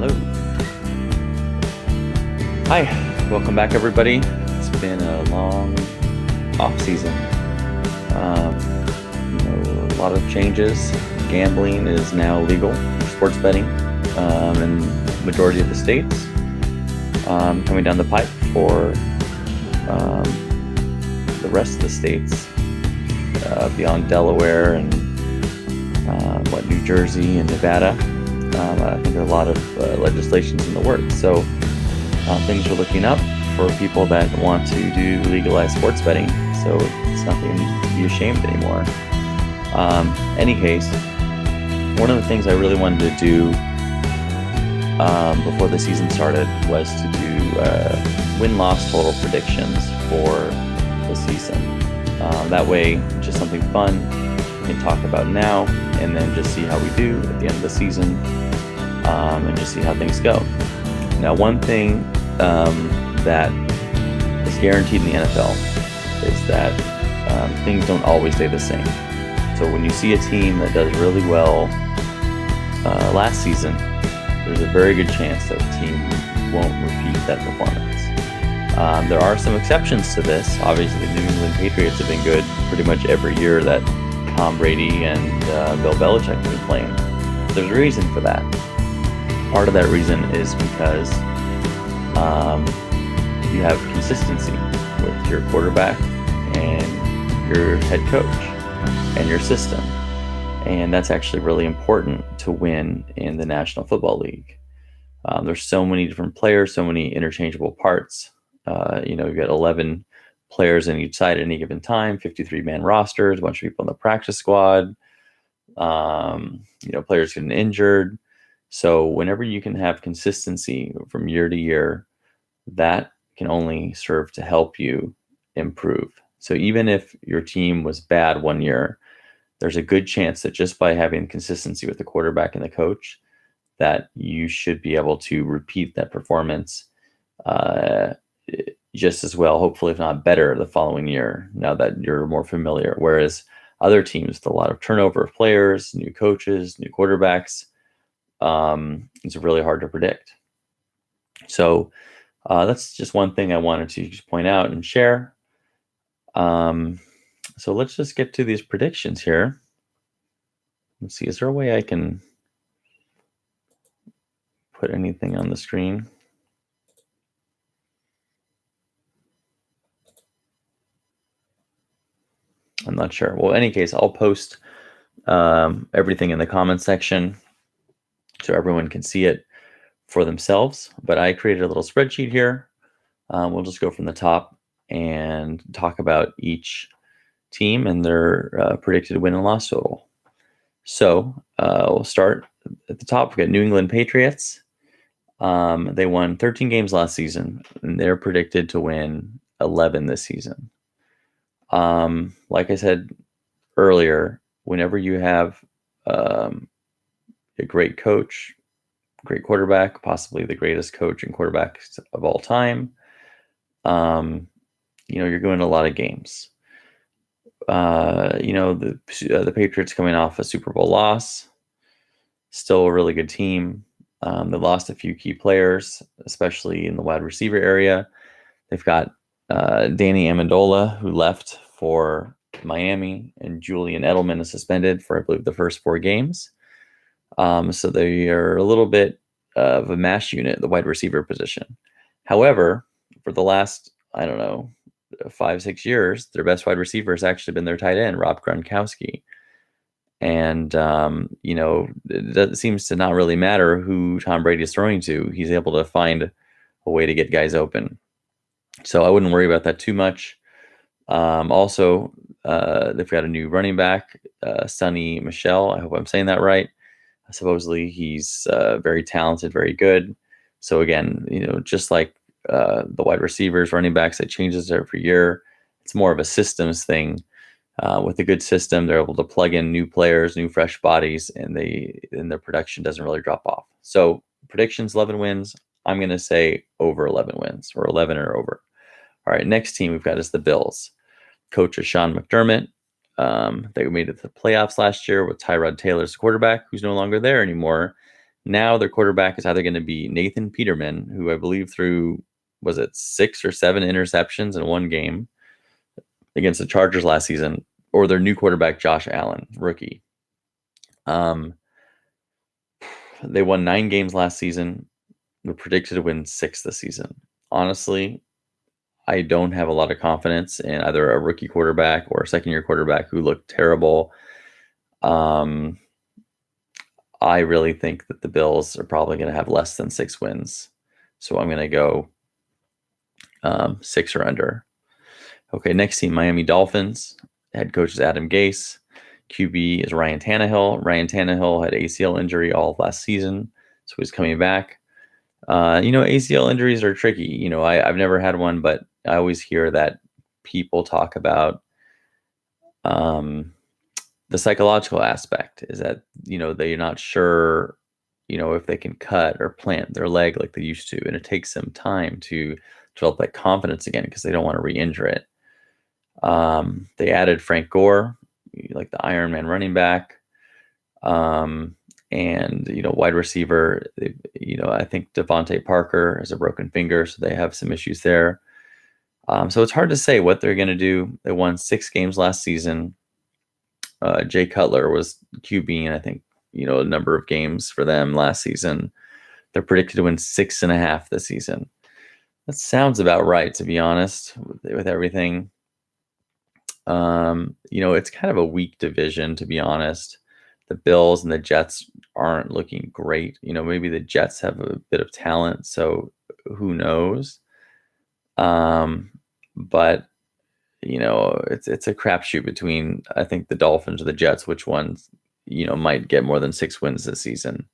Hello. Hi, welcome back, everybody. It's been a long off season. A lot of changes. Gambling is now legal, sports betting, in the majority of the states. Coming down the pipe for the rest of the states beyond Delaware and New Jersey and Nevada. I think there are a lot of legislations in the works. So things are looking up for people that want to do legalized sports betting. So it's nothing to be ashamed anymore. Any case, one of the things I really wanted to do before the season started was to do win-loss total predictions for the season. That way, just something fun we can talk about now, and then just see how we do at the end of the season, and just see how things go. Now, one thing that is guaranteed in the NFL is that things don't always stay the same. So when you see a team that does really well last season, there's a very good chance that the team won't repeat that performance. There are some exceptions to this. Obviously, the New England Patriots have been good pretty much every year that Tom Brady and Bill Belichick have been playing. There's a reason for that. Part of that reason is because you have consistency with your quarterback and your head coach and your system. And that's actually really important to win in the National Football League. There's so many different players, so many interchangeable parts. You've got 11 players in each side at any given time, 53-man rosters, a bunch of people in the practice squad, players getting injured. So whenever you can have consistency from year to year, that can only serve to help you improve. So even if your team was bad one year, there's a good chance that just by having consistency with the quarterback and the coach, that you should be able to repeat that performance just as well, hopefully if not better, the following year, now that you're more familiar. Whereas other teams with a lot of turnover of players, new coaches, new quarterbacks, it's really hard to predict. So that's just one thing I wanted to just point out and share. So let's just get to these predictions here. Let's see, is there a way I can put anything on the screen? I'm not sure. Well, in any case, I'll post everything in the comment section so everyone can see it for themselves. But I created a little spreadsheet here. We'll just go from the top and talk about each team and their predicted win and loss total. So we'll start at the top. We've got New England Patriots. They won 13 games last season, and they're predicted to win 11 this season. Like I said earlier, whenever you have a great coach, great quarterback, possibly the greatest coach and quarterback of all time, you're going to a lot of games. The Patriots coming off a Super Bowl loss, still a really good team. They lost a few key players, especially in the wide receiver area. They've got Danny Amendola, who left for Miami, and Julian Edelman is suspended for, I believe, the first 4 games. So they are a little bit of a mash unit, the wide receiver position. However, for the last, 5-6 years, their best wide receiver has actually been their tight end, Rob Gronkowski. And, it seems to not really matter who Tom Brady is throwing to. He's able to find a way to get guys open. So I wouldn't worry about that too much. Also, they've got a new running back, Sonny Michel. I hope I'm saying that right. Supposedly he's very talented, very good. So again, just like the wide receivers, running backs, it changes every year. It's more of a systems thing. With a good system, they're able to plug in new players, new fresh bodies, and their production doesn't really drop off. So predictions, 11 wins. I'm going to say over 11 wins, or 11 or over. All right, next team we've got is the Bills. Coach is Sean McDermott. They made it to the playoffs last year with Tyrod Taylor as quarterback, who's no longer there anymore Now their quarterback is either going to be Nathan Peterman, who I believe threw, was it 6 or 7 interceptions in one game against the Chargers last season, or their new quarterback, Josh Allen, rookie. They won 9 games last season. They're predicted to win 6 this season. Honestly, I don't have a lot of confidence in either a rookie quarterback or a second-year quarterback who looked terrible. I really think that the Bills are probably going to have less than 6 wins. So I'm going to go 6 or under. Okay, next team, Miami Dolphins. Head coach is Adam Gase. QB is Ryan Tannehill. Ryan Tannehill had ACL injury all of last season, so he's coming back. ACL injuries are tricky. I've never had one, but I always hear that people talk about the psychological aspect is that, they're not sure, if they can cut or plant their leg like they used to. And it takes some time to develop that confidence again because they don't want to re-injure it. They added Frank Gore, like the Iron Man running back. And wide receiver, I think Devontae Parker has a broken finger, so they have some issues there. So it's hard to say what they're going to do. They won 6 games last season. Jay Cutler was QB, and I think a number of games for them last season. They're predicted to win 6.5 this season. That sounds about right, to be honest, with everything. It's kind of a weak division, to be honest. The Bills and the Jets aren't looking great. Maybe the Jets have a bit of talent, so who knows? But it's a crapshoot between, I think, the Dolphins or the Jets, which ones might get more than 6 wins this season.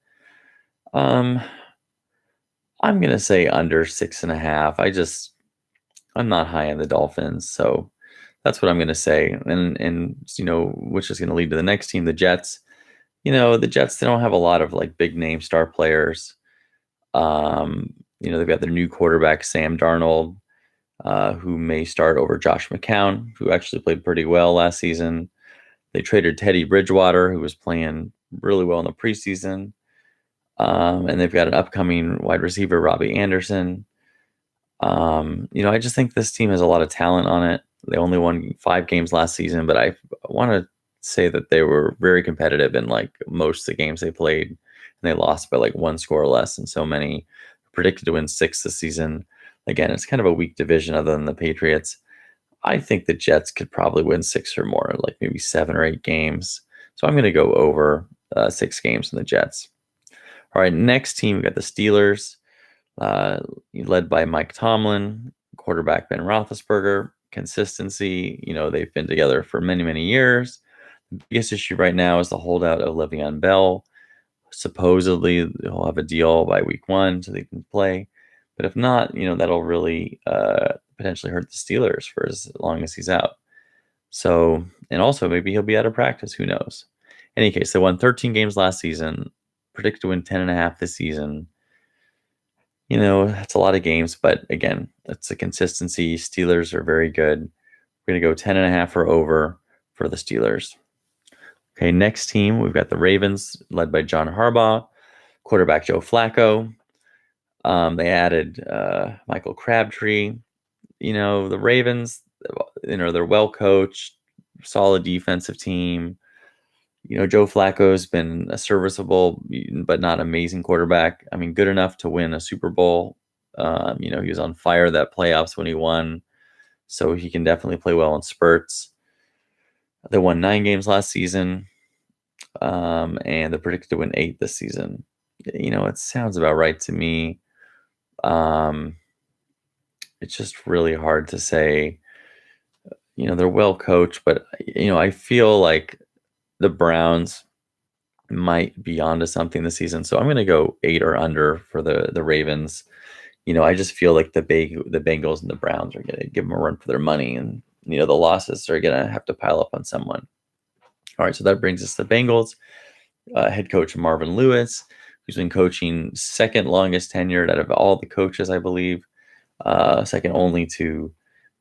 I'm gonna say under 6.5. I'm not high on the Dolphins, so that's what I'm gonna say. And which is gonna lead to the next team, the Jets. The Jets, they don't have a lot of like big name star players. They've got their new quarterback, Sam Darnold, who may start over Josh McCown, who actually played pretty well last season. They traded Teddy Bridgewater, who was playing really well in the preseason. And they've got an upcoming wide receiver, Robbie Anderson. I just think this team has a lot of talent on it. They only won 5 games last season, but I want to say that they were very competitive in like most of the games they played, and they lost by like 1 score or less, and so many predicted to win 6 this season. Again, it's kind of a weak division other than the Patriots. I think the Jets could probably win 6 or more, like maybe 7 or 8 games. So I'm going to go over 6 games in the Jets. All right, next team, we've got the Steelers, led by Mike Tomlin, quarterback Ben Roethlisberger. Consistency, they've been together for many, many years. The biggest issue right now is the holdout of Le'Veon Bell. Supposedly, he'll have a deal by week 1 so they can play. But if not, that'll really potentially hurt the Steelers for as long as he's out. So, and also maybe he'll be out of practice. Who knows? In any case, they won 13 games last season, predicted to win 10.5 this season. That's a lot of games, but again, it's a consistency. Steelers are very good. We're going to go 10.5 or over for the Steelers. Okay, next team, we've got the Ravens, led by John Harbaugh, quarterback Joe Flacco. They added Michael Crabtree. The Ravens, they're well coached, solid defensive team. Joe Flacco's been a serviceable but not amazing quarterback. I mean, good enough to win a Super Bowl. He was on fire that playoffs when he won, so he can definitely play well in spurts. They won 9 games last season, and they're predicted to win 8 this season. It sounds about right to me. It's just really hard to say. They're well coached, but I feel like the Browns might be onto something this season. So I'm going to go 8 or under for the Ravens. I just feel like the Bengals and the Browns are going to give them a run for their money, and the losses are going to have to pile up on someone. All right, so that brings us to the Bengals. Head coach Marvin Lewis, who's been coaching second longest tenured out of all the coaches, I believe. Second only to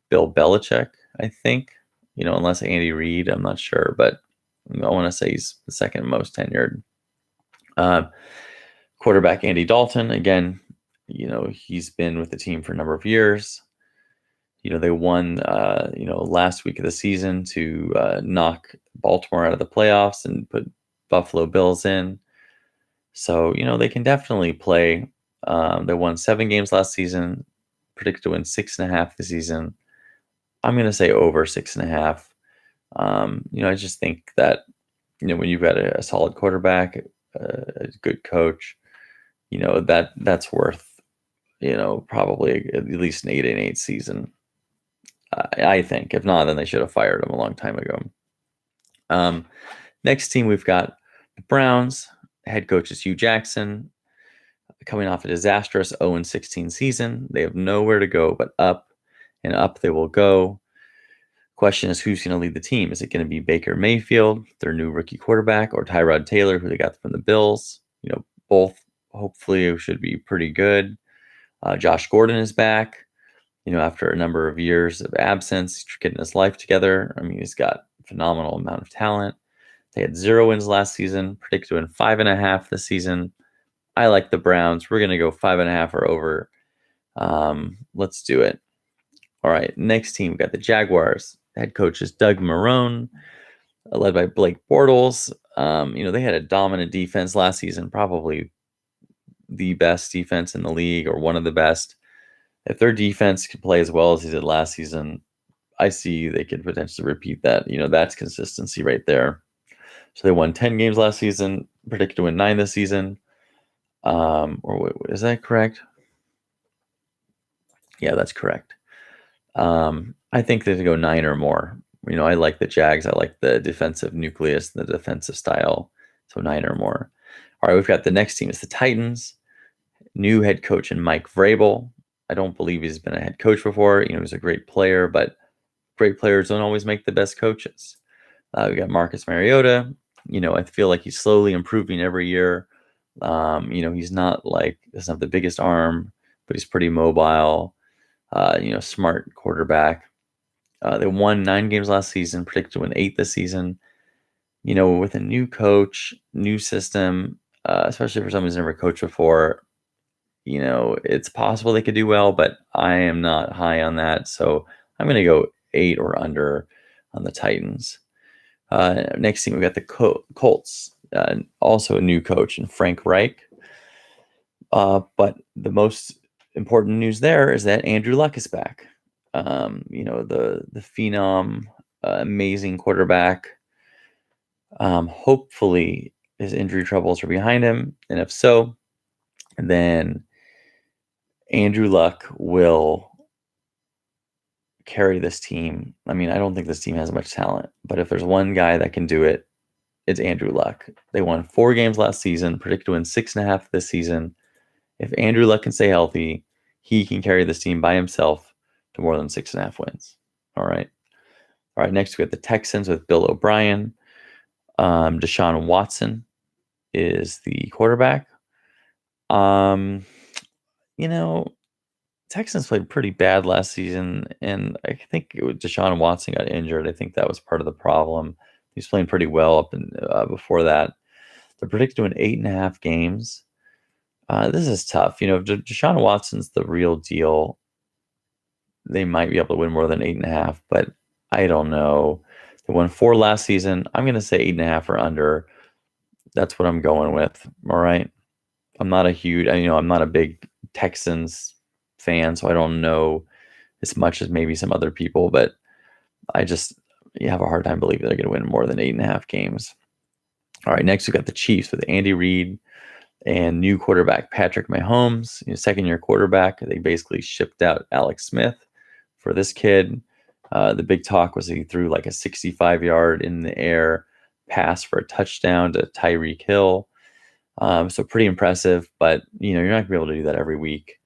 Bill Belichick, I think. Unless Andy Reid, I'm not sure, but I want to say he's the second most tenured. Quarterback Andy Dalton, again, he's been with the team for a number of years. They won, last week of the season to knock Baltimore out of the playoffs and put Buffalo Bills in. So, they can definitely play. They won 7 games last season, predicted to win 6.5 this season. I'm going to say over 6.5. I just think that, when you've got a solid quarterback, a good coach, that's worth, probably at least an 8-8 season. I think. If not, then they should have fired him a long time ago. Next team, we've got the Browns. Head coach is Hugh Jackson. Coming off a disastrous 0-16 season. They have nowhere to go but up, and up they will go. Question is, who's going to lead the team? Is it going to be Baker Mayfield, their new rookie quarterback, or Tyrod Taylor, who they got from the Bills? Both hopefully should be pretty good. Josh Gordon is back. After a number of years of absence, getting his life together. I mean, he's got a phenomenal amount of talent. They had 0 wins last season, predicted to win 5.5 this season. I like the Browns. We're going to go 5.5 or over. Let's do it. All right, next team, we got the Jaguars. Head coach is Doug Marrone, led by Blake Bortles. They had a dominant defense last season, probably the best defense in the league or one of the best. If their defense could play as well as they did last season, I see they could potentially repeat that. That's consistency right there. So they won 10 games last season, predicted to win 9 this season. Is that correct? Yeah, that's correct. I think they go 9 or more. I like the Jags. I like the defensive nucleus, the defensive style. So 9 or more. All right, we've got the next team. It's the Titans. New head coach in Mike Vrabel. I don't believe he's been a head coach before. He's a great player, but great players don't always make the best coaches. We got Marcus Mariota. I feel like he's slowly improving every year. He's not doesn't have the biggest arm, but he's pretty mobile. Smart quarterback. They won 9 games last season, predicted to win 8 this season. With a new coach, new system, especially for someone who's never coached before, it's possible they could do well, but I am not high on that. So I'm going to go 8 or under on the Titans. Next team, we got the Colts, also a new coach in Frank Reich. But the most important news there is that Andrew Luck is back. The phenom, amazing quarterback. Hopefully his injury troubles are behind him, and if so, then Andrew Luck will carry this team. I mean, I don't think this team has much talent, but if there's one guy that can do it, it's Andrew Luck. They won 4 games last season, predicted to win 6.5 this season. If Andrew Luck can stay healthy, he can carry this team by himself to more than 6.5 wins. All right. Next we got the Texans with Bill O'Brien. Deshaun Watson is the quarterback. Texans played pretty bad last season, and I think Deshaun Watson got injured. I think that was part of the problem. He's playing pretty well up in before that. They're predicted to win 8.5 games. This is tough. If Deshaun Watson's the real deal, they might be able to win more than 8.5, but I don't know. They won 4 last season. I'm going to say 8.5 or under. That's what I'm going with. All right. I'm not a big Texans fan, so I don't know as much as maybe some other people, but you have a hard time believing they're going to win more than 8.5 games. All right, next we got the Chiefs with Andy Reid and new quarterback Patrick Mahomes, second-year quarterback. They basically shipped out Alex Smith for this kid. The big talk was he threw like a 65-yard in the air pass for a touchdown to Tyreek Hill. So pretty impressive, but you're not gonna be able to do that every week.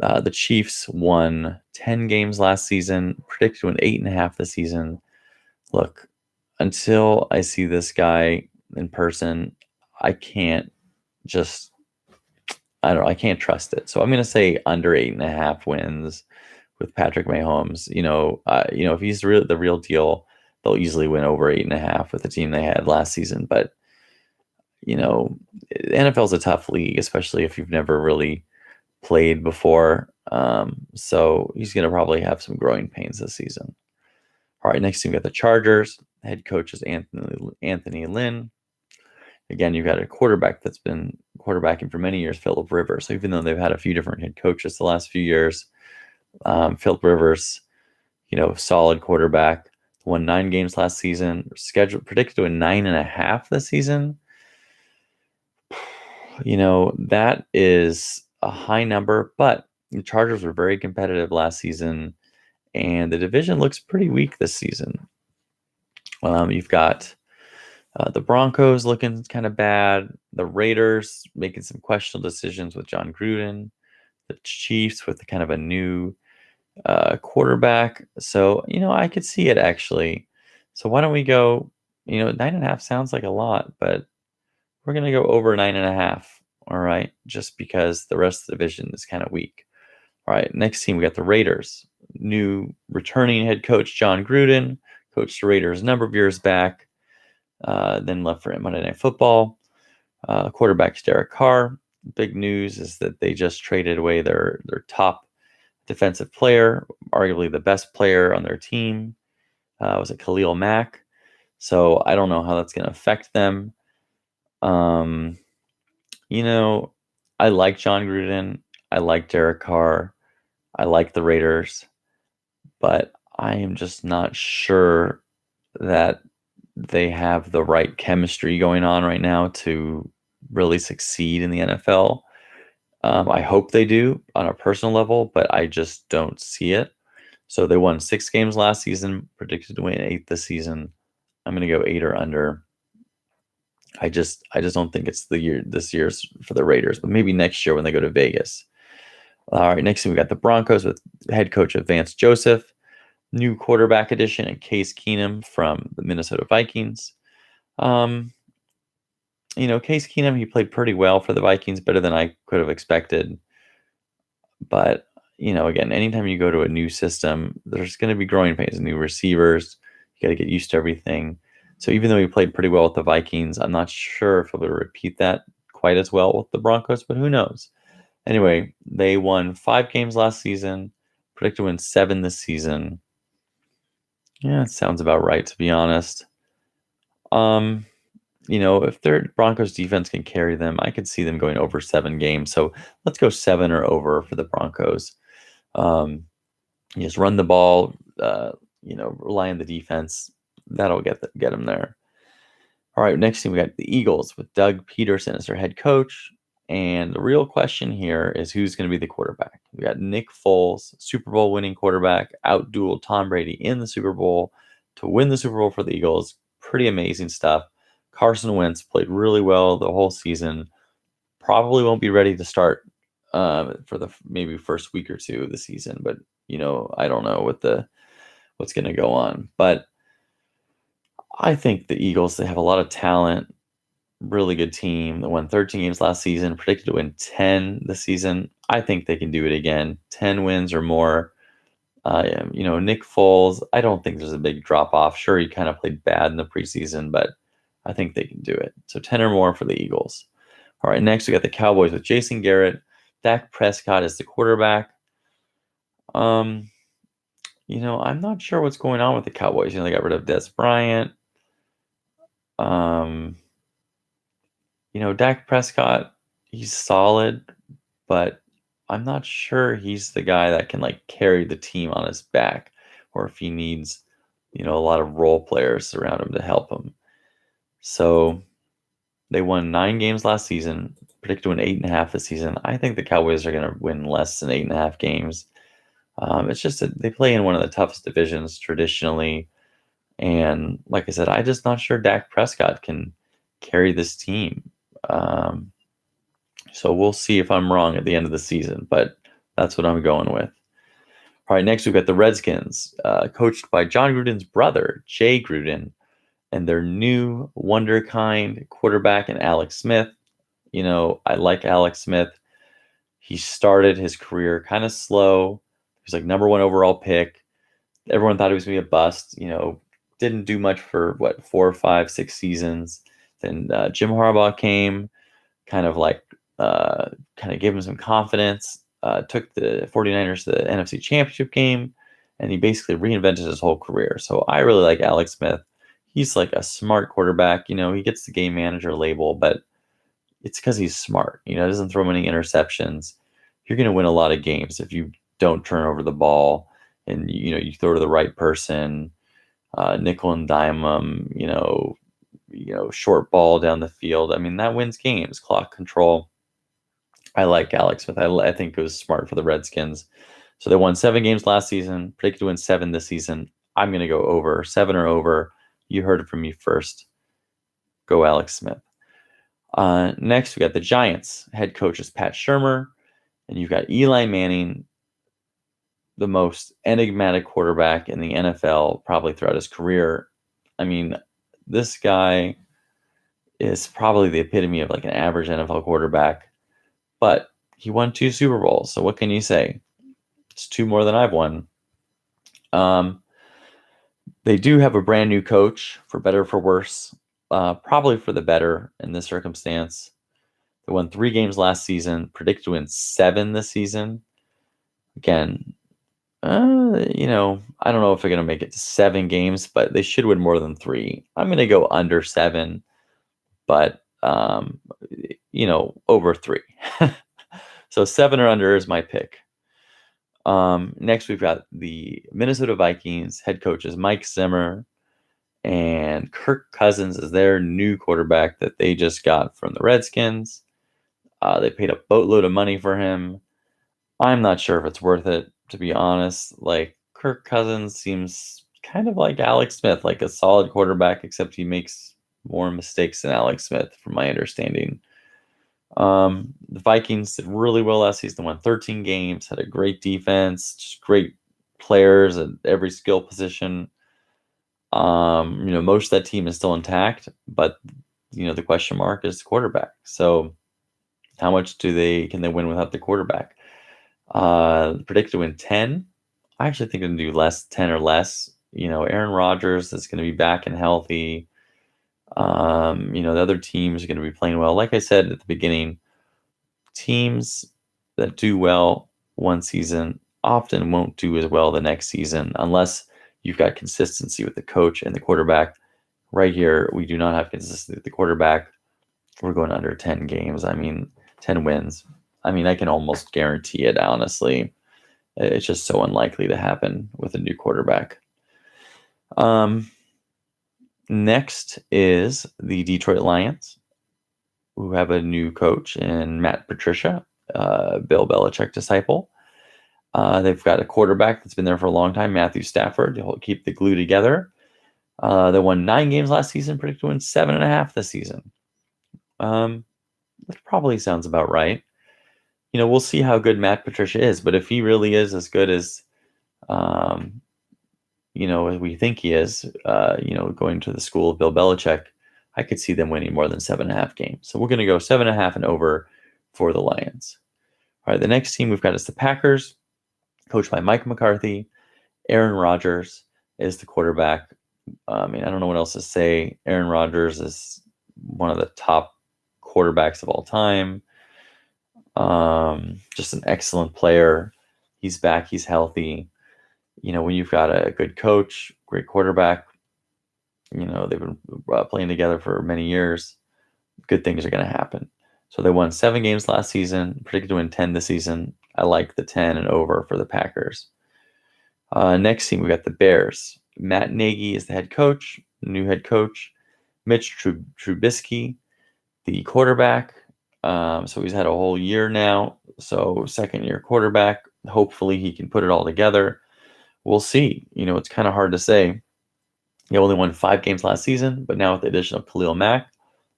The Chiefs won 10 games last season, predicted to win 8.5 this season. Look, until I see this guy in person, I can't trust it. So I'm gonna say under 8.5 wins with Patrick Mahomes. If he's the real deal, they'll easily win over 8.5 with the team they had last season. But you know, NFL is a tough league, especially if you've never really played before. So he's going to probably have some growing pains this season. All right, next team we got the Chargers. Head coach is Anthony Lynn. Again, you've got a quarterback that's been quarterbacking for many years, Philip Rivers. So even though they've had a few different head coaches the last few years, Philip Rivers, solid quarterback. Won 9 games last season. Predicted to win 9.5 this season. That is a high number, but the Chargers were very competitive last season, and the division looks pretty weak this season. You've got the Broncos looking kind of bad. The Raiders making some questionable decisions with John Gruden. The Chiefs with kind of a new quarterback. So, I could see it actually. So why don't we go, 9.5 sounds like a lot, but we're going to go over 9.5. All right. Just because the rest of the division is kind of weak. All right. Next team, we got the Raiders. New returning head coach, John Gruden, coached the Raiders a number of years back, then left for Monday Night Football. Quarterback's Derek Carr. Big news is that they just traded away their top defensive player, arguably the best player on their team. Was it Khalil Mack? So I don't know how that's going to affect them. I like John Gruden. I like Derek Carr. I like the Raiders. But I am just not sure that they have the right chemistry going on right now to really succeed in the NFL. I hope they do on a personal level, but I just don't see it. So they won 6 games last season, predicted to win 8 this season. I'm going to go 8 or under. I just don't think it's this year's for the Raiders, but maybe next year when they go to Vegas. All right, next thing we got the Broncos with head coach Vance Joseph, new quarterback addition, and Case Keenum from the Minnesota Vikings. Case Keenum, he played pretty well for the Vikings, better than I could have expected. But, again, anytime you go to a new system, there's going to be growing pains, new receivers. You got to get used to everything. So even though he played pretty well with the Vikings, I'm not sure if he'll be able to repeat that quite as well with the Broncos, but who knows? Anyway, they won 5 games last season, predicted to win 7 this season. Yeah, it sounds about right, to be honest. If their Broncos defense can carry them, I could see them going over 7 games. So let's go 7 or over for the Broncos. Just run the ball, rely on the defense. That'll get them there. All right, next team we got the Eagles with Doug Peterson as their head coach. And the real question here is who's going to be the quarterback. We got Nick Foles, Super Bowl winning quarterback, outdueled Tom Brady in the Super Bowl to win the Super Bowl for the Eagles. Pretty amazing stuff. Carson Wentz played really well the whole season. Probably won't be ready to start for the maybe first week or 2 of the season, but I don't know what's going to go on. But I think the Eagles, they have a lot of talent, really good team. They won 13 games last season, predicted to win 10 this season. I think they can do it again, 10 wins or more. Nick Foles, I don't think there's a big drop off. Sure, he kind of played bad in the preseason, but I think they can do it. So 10 or more for the Eagles. All right, next we got the Cowboys with Jason Garrett. Dak Prescott is the quarterback. I'm not sure what's going on with the Cowboys. They got rid of Des Bryant. Dak Prescott, he's solid, but I'm not sure he's the guy that can carry the team on his back, or if he needs, a lot of role players around him to help him. So they won 9 games last season, predicted to win 8.5 this season. I think the Cowboys are going to win less than 8.5 games. It's just that they play in one of the toughest divisions traditionally. And like I said, I'm just not sure Dak Prescott can carry this team. So we'll see if I'm wrong at the end of the season, but that's what I'm going with. All right, next we've got the Redskins, coached by John Gruden's brother, Jay Gruden, and their new wonderkind quarterback in Alex Smith. I like Alex Smith. He started his career kind of slow. He was number 1 overall pick. Everyone thought he was going to be a bust. Didn't do much for 4, 5, 6 seasons. Then Jim Harbaugh came, kind of gave him some confidence, took the 49ers to the NFC Championship game, and he basically reinvented his whole career. So I really like Alex Smith. He's like a smart quarterback. He gets the game manager label, but it's because he's smart. Doesn't throw many interceptions. You're going to win a lot of games if you don't turn over the ball and, you throw to the right person, nickel and dime 'em, short ball down the field. I mean, that wins games. Clock control. I like Alex Smith. I think it was smart for the Redskins. So they won 7 games last season, predicted to win 7 this season. I'm going to go over, 7 or over. You heard it from me first. Go Alex Smith. Next, we got the Giants. Head coach is Pat Shurmur. And you've got Eli Manning, the most enigmatic quarterback in the NFL probably throughout his career. I mean, this guy is probably the epitome of like an average NFL quarterback. But he won 2 Super Bowls, so what can you say? It's 2 more than I've won. They do have a brand new coach, for better or for worse. Probably for the better in this circumstance. They won 3 games last season, predicted to win 7 this season. Again, I don't know if they're going to make it to 7 games, but they should win more than 3. I'm going to go under 7, but over 3. So 7 or under is my pick. Next, we've got the Minnesota Vikings. Head coach is Mike Zimmer, and Kirk Cousins is their new quarterback that they just got from the Redskins. They paid a boatload of money for him. I'm not sure if it's worth it, to be honest. Like, Kirk Cousins seems kind of like Alex Smith, like a solid quarterback, except he makes more mistakes than Alex Smith, from my understanding. The Vikings did really well last season, won 13 games, had a great defense, just great players at every skill position. Most of that team is still intact, but the question mark is the quarterback. So how much can they win without the quarterback? Predicted to win 10. I actually think they're going to do 10 or less. Aaron Rodgers is going to be back and healthy. The other teams are going to be playing well. Like I said at the beginning, teams that do well one season often won't do as well the next season unless you've got consistency with the coach and the quarterback. Right here, we do not have consistency with the quarterback. We're going under 10 games. 10 wins. I can almost guarantee it, honestly. It's just so unlikely to happen with a new quarterback. Next is the Detroit Lions, who have a new coach in Matt Patricia, Bill Belichick disciple. They've got a quarterback that's been there for a long time, Matthew Stafford. He'll keep the glue together. They won 9 games last season, predicted to win 7.5 this season. That probably sounds about right. We'll see how good Matt Patricia is, but if he really is as good as we think he is, going to the school of Bill Belichick, I could see them winning more than 7.5 games. So we're going to go 7.5 and over for the Lions. All right, the next team we've got is the Packers, coached by Mike McCarthy. Aaron Rodgers is the quarterback. I don't know what else to say. Aaron Rodgers is one of the top quarterbacks of all time. Just an excellent player. He's back. He's healthy. When you've got a good coach, great quarterback, they've been playing together for many years, good things are going to happen. So they won 7 games last season, predicted to win 10 this season. I like the 10 and over for the Packers. Next team, we got the Bears. Matt Nagy is the head coach, new head coach. Mitch Trubisky, the quarterback. So he's had a whole year now. So second-year quarterback. Hopefully he can put it all together. We'll see. It's kind of hard to say. He only won 5 games last season, but now with the addition of Khalil Mack,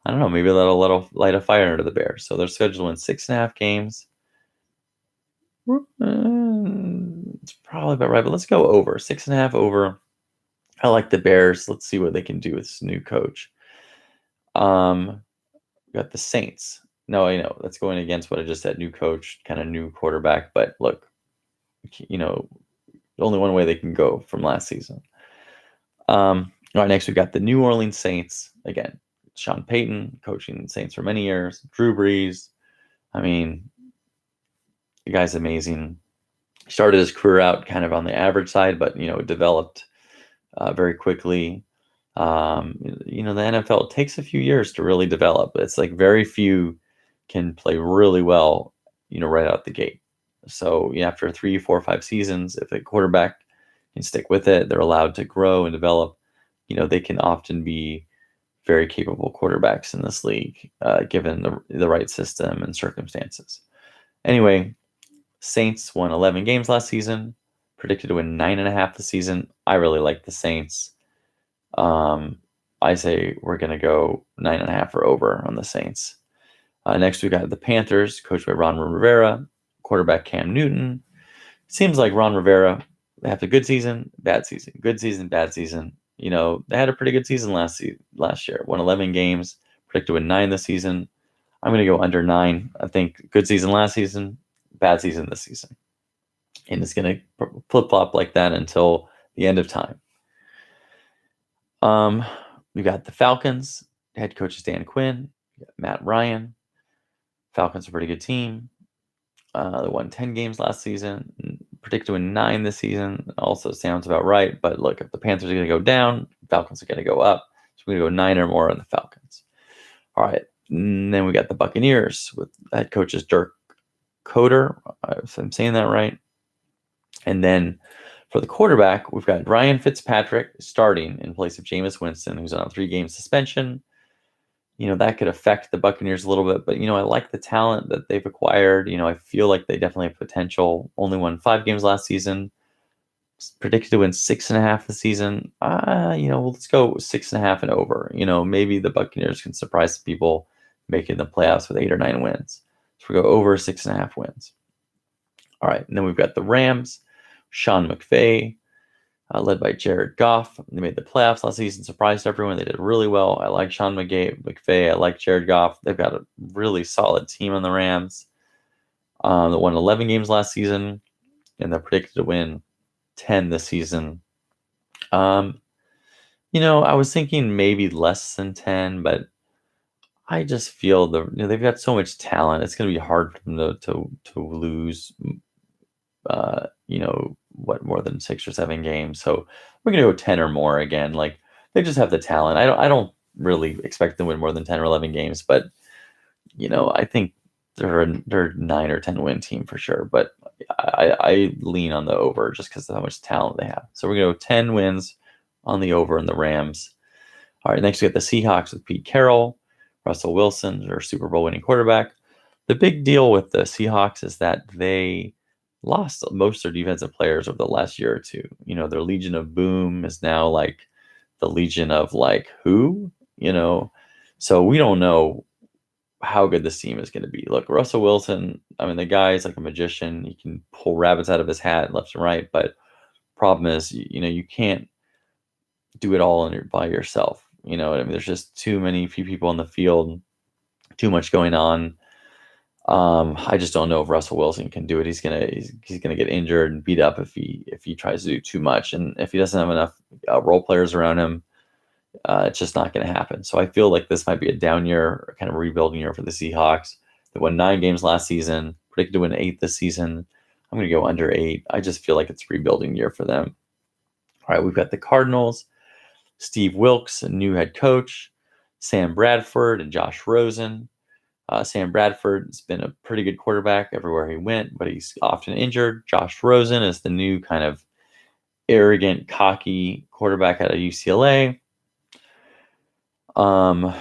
I don't know, maybe that'll light a fire under the Bears. So they're scheduled to win 6.5 games. It's probably about right, but let's go over. 6.5 over. I like the Bears. Let's see what they can do with this new coach. We got the Saints. No, I know that's going against what I just said. New coach, kind of new quarterback. But look, only one way they can go from last season. All right, next we've got the New Orleans Saints. Again, Sean Payton coaching the Saints for many years. Drew Brees. I mean, the guy's amazing. He started his career out kind of on the average side, but developed very quickly. The NFL takes a few years to really develop. It's like very few can play really well, right out the gate. So after 3, 4, 5 seasons, if a quarterback can stick with it, they're allowed to grow and develop. They can often be very capable quarterbacks in this league, given the right system and circumstances. Anyway, Saints won 11 games last season, predicted to win 9.5 this season. I really like the Saints. I say we're going to go 9.5 or over on the Saints. Next, we got the Panthers, coached by Ron Rivera, quarterback Cam Newton. Seems like Ron Rivera, they have a good season, bad season, good season, bad season. They had a pretty good season last year. Won 11 games, predicted to win 9 this season. I'm going to go under 9. I think good season last season, bad season this season. And it's going to flip-flop like that until the end of time. We got the Falcons. Head coach is Dan Quinn. Matt Ryan. Falcons are a pretty good team. They won 10 games last season. Predicted to win 9 this season. Also sounds about right. But look, if the Panthers are going to go down, Falcons are going to go up. So we're going to go 9 or more on the Falcons. All right. And then we got the Buccaneers with head coaches Dirk Coder, if I'm saying that right. And then for the quarterback, we've got Ryan Fitzpatrick starting in place of Jameis Winston, who's on a 3-game suspension. That could affect the Buccaneers a little bit, but, I like the talent that they've acquired. I feel like they definitely have potential. Only won 5 games last season. Predicted to win 6.5 this season. Let's go 6.5 and over. Maybe the Buccaneers can surprise people making the playoffs with 8 or 9 wins. So we go over 6.5 wins. All right, and then we've got the Rams. Sean McVay, led by Jared Goff. They made the playoffs last season, surprised everyone. They did really well. I like Sean McVay. I like Jared Goff. They've got a really solid team on the Rams. They won 11 games last season, and they're predicted to win 10 this season. I was thinking maybe less than 10, but I just feel they've got so much talent. It's going to be hard for them to lose. More than 6 or 7 games. So we're going to go 10 or more again. Like, they just have the talent. I don't really expect them to win more than 10 or 11 games, but I think they're a 9 or 10 win team for sure. But I lean on the over just because of how much talent they have. So we're going to go 10 wins on the over in the Rams. All right, next we got the Seahawks with Pete Carroll, Russell Wilson, their Super Bowl winning quarterback. The big deal with the Seahawks is that they lost most of their defensive players over the last year or two. Their Legion of Boom is now like the Legion of like who, so we don't know how good this team is going to be. Look, Russell Wilson, the guy is like a magician. He can pull rabbits out of his hat left and right, but problem is, you can't do it all by yourself. There's just too few people on the field, too much going on. I just don't know if Russell Wilson can do it. He's gonna get injured and beat up if he tries to do too much, and if he doesn't have enough role players around him, it's just not going to happen. So I feel like this might be a down year, kind of rebuilding year for the Seahawks. They won 9 games last season, predicted to win 8 this season. I'm going to go under 8. I just feel like it's a rebuilding year for them. All right, we've got the Cardinals. Steve Wilks, a new head coach. Sam Bradford and Josh Rosen. Sam Bradford has been a pretty good quarterback everywhere he went, but he's often injured. Josh Rosen is the new kind of arrogant, cocky quarterback out of UCLA. I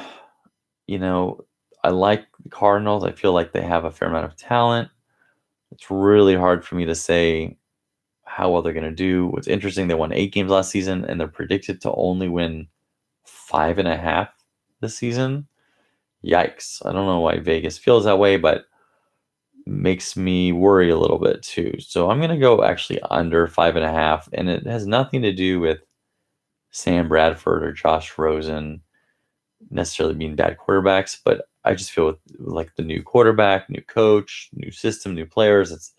like the Cardinals. I feel like they have a fair amount of talent. It's really hard for me to say how well they're going to do. What's interesting, they won 8 games last season, and they're predicted to only win 5.5 this season. Yikes. I don't know why Vegas feels that way, but makes me worry a little bit too. So I'm going to go actually under 5.5, and it has nothing to do with Sam Bradford or Josh Rosen necessarily being bad quarterbacks, but I just feel like the new quarterback, new coach, new system, new players, it's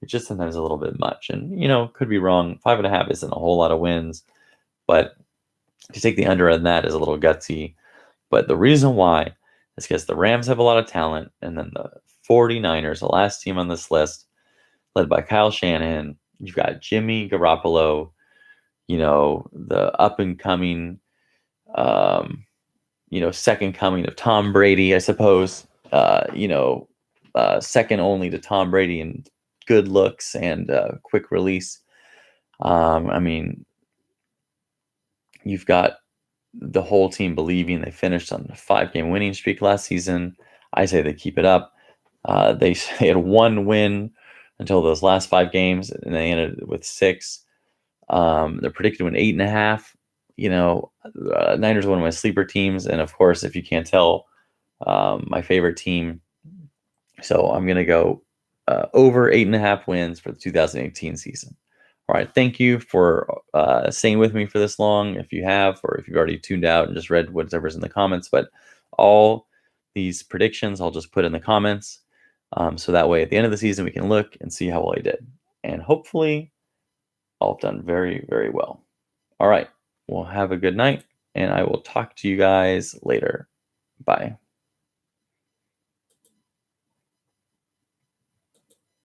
just sometimes a little bit much. And, could be wrong. 5.5 isn't a whole lot of wins, but to take the under on that is a little gutsy. But the reason why is because the Rams have a lot of talent, and then the 49ers, the last team on this list, led by Kyle Shanahan. You've got Jimmy Garoppolo, the up and coming, second coming of Tom Brady, I suppose. Second only to Tom Brady in good looks and quick release. You've got the whole team believing. They finished on a 5-game winning streak last season. I say they keep it up. They had one win until those last 5 games, and they ended with 6. They're predicted to win 8.5. Niners are one of my sleeper teams, and of course, if you can't tell, my favorite team. So I'm gonna go over 8.5 wins for the 2018 season. All right, thank you for staying with me for this long. If you have, or if you've already tuned out and just read whatever's in the comments, but all these predictions I'll just put in the comments. So that way at the end of the season, we can look and see how well I did. And hopefully I'll have done very, very well. All right. Well, have a good night, and I will talk to you guys later. Bye.